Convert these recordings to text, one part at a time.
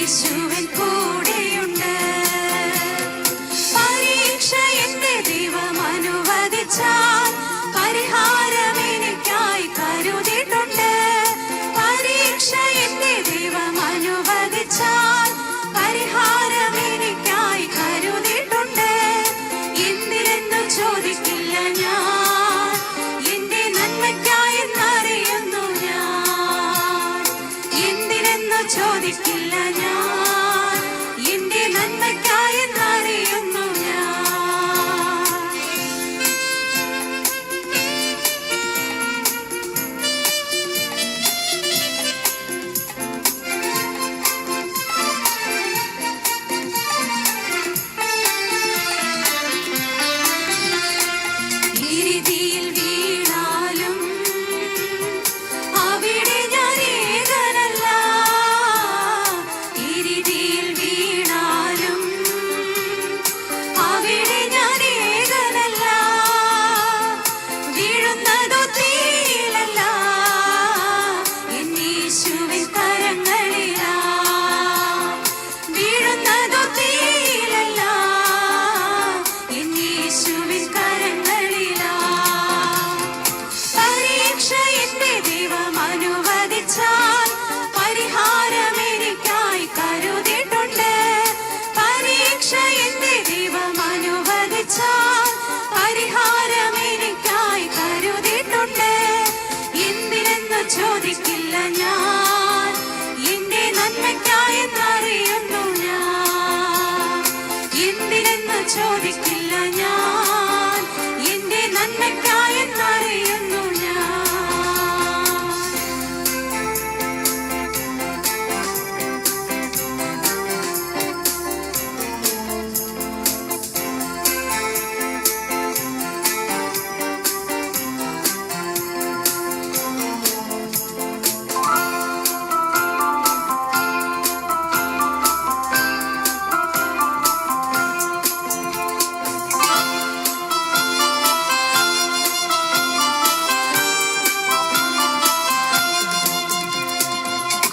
എന്നീശുവൻ കൂടെയുണ്ട്. പരീക്ഷ എന്റെ ദൈവം അനുവദിച്ചാൽ പരിഹാരം എനിക്കായി കരുതിയിട്ടുണ്ട്. പരീക്ഷ എന്റെ ദൈവം അനുവദിച്ചാൽ പരിഹാരം എനിക്കായി കരുതിയിട്ടുണ്ട്. എന്തിനെന്നു ചോദിക്കില്ല ഞാൻ, എന്റെ നന്മയ്ക്കായെന്നറിയുന്നു ഞാൻ. എന്തിനെന്നു ചോദിക്കില്ല ഞാൻ, എന്റെ നന്മയ്ക്കായെന്നറിയുന്നു ഞാൻ. ഇരിതിയിൽ വീണാലും അവിടെ ഞാൻ ഏകനല്ല. ഇരിതിയിൽ വീണാലും അവിടെ ഞാൻ ഏകനല്ല. വീഴുന്നതോ തീയിലല്ല, എന്നീശുവിൻ കരങ്ങളിലാ. വീഴുന്നതോ തീയിലല്ല, എന്നീശുവിൻ കരങ്ങളിലാ. പരീക്ഷ എന്റെ ദൈവം അനുവദിച്ചാൽ പരിഹാരം എനിക്കായി കരുതിയിട്ടുണ്ട്. പരീക്ഷ എന്റെ ദൈവം അനുവദിച്ചാൽ പരിഹാരം എനിക്കായി കരുതിയിട്ടുണ്ട്. എന്തിനെന്ന് ചോദിക്കില്ല ഞാൻ, എന്റെ നന്മയ്ക്കായെന്നറിയുന്നു ഞാൻ. എന്തിനെന്ന് ചോദിക്കില്ല ഞാൻ, എന്റെ നന്മയ്ക്കായെന്നറിയുന്നു ഞാൻ.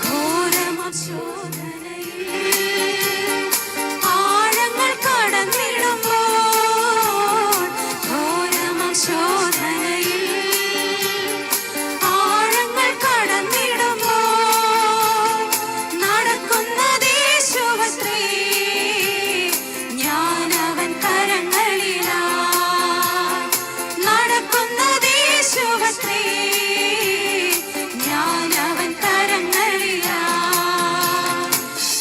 ഘോരമാം ശോധനയിൽ ആഴങ്ങൾ കടന്നിടുമ്പോൾ, ഘോരമാം ശോധനയിൽ ആഴങ്ങൾ കടന്നിടുമ്പോൾ നടക്കുന്നതേശുവത്രേ, ഞാനവൻ കരങ്ങളിലാ. നടക്കുന്നതേശുവത്രേ, ഞാനവൻ കരങ്ങളിലാ.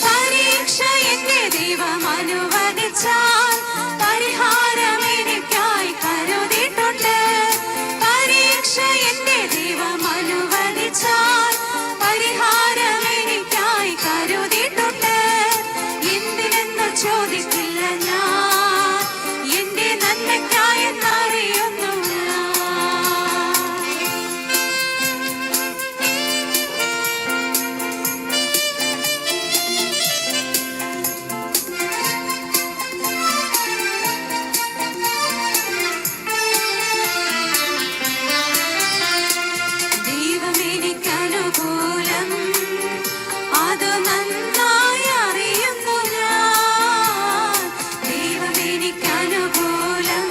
പരീക്ഷ എന്റെ ദൈവം അനുവദിച്ചാൽ പരിഹാരം എനിക്കായി കരുതിയിട്ടുണ്ട്. പരീക്ഷ എന്റെ ദൈവം അനുവദിച്ചാൽ പരിഹാരം എനിക്കായി കരുതിയിട്ടുണ്ട്. എന്തിനെന്ന് ചോദിക്കില്ല ഞാൻ, എന്റെ നന്മയ്ക്കായെന്നറിയുന്നു ഞാൻ. ദൈവം എനിക്കനുകൂലം, അത് നന്നായി അറിയുന്നു ഞാൻ. ദൈവം എനിക്കനുകൂലം,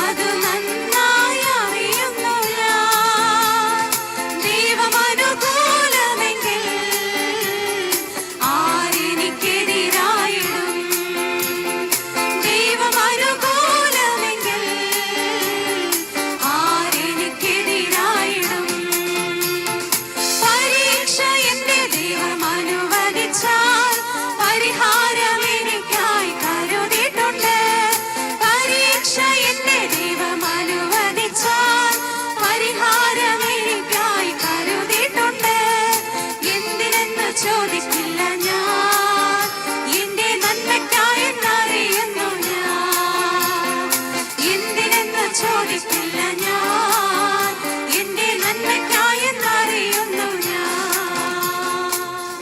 അത് നന്നായി അറിയുന്നു ഞാൻ. ദൈവം അനുകൂലമെങ്കിൽ ആരെനിക്കെതിരായിടും. ദൈവം അനുകൂലമെങ്കിൽ ആരെനിക്കെതിരായിടും. പരീക്ഷ എന്റെ ദൈവം അനുവദിച്ചാൽ പരിഹാരം എനിക്കായി കരുതിയിട്ടുണ്ട്. പരീക്ഷ എന്റെ ദൈവം അനുവദിച്ചാൽ പരിഹാരം എനിക്കായി കരുതിയിട്ടുണ്ട്. എന്തിനെന്ന് ചോദിക്കില്ല ഞാൻ, എന്റെ നന്മയ്ക്കായെന്നറിയുന്നു ഞാൻ. എന്തിനെന്ന് ചോദിക്കില്ല ഞാൻ,